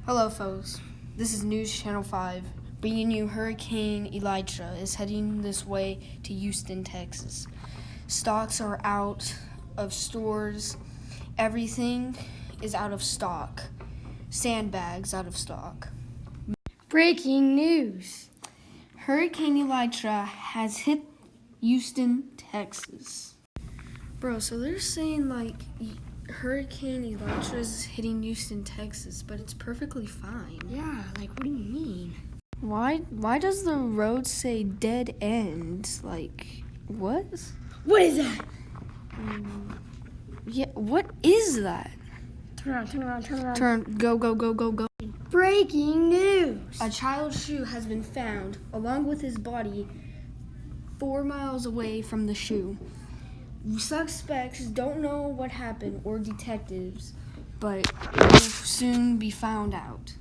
Hello, folks. This is News Channel 5, bringing you Hurricane Elijah is heading this way to Houston, Texas. Stocks are out of stores. Everything is out of stock. Sandbags out of stock. Breaking news. Hurricane Elijah has hit Houston, Texas. Bro, so they're saying Hurricane Elijah is hitting Houston, Texas, but it's perfectly fine. Yeah, what do you mean? Why does the road say dead end? What? What is that? Yeah, what is that? Turn around. Go. Breaking news. A child's shoe has been found, along with his body, 4 miles away from the shoe. Suspects don't know what happened or detectives, but it will soon be found out.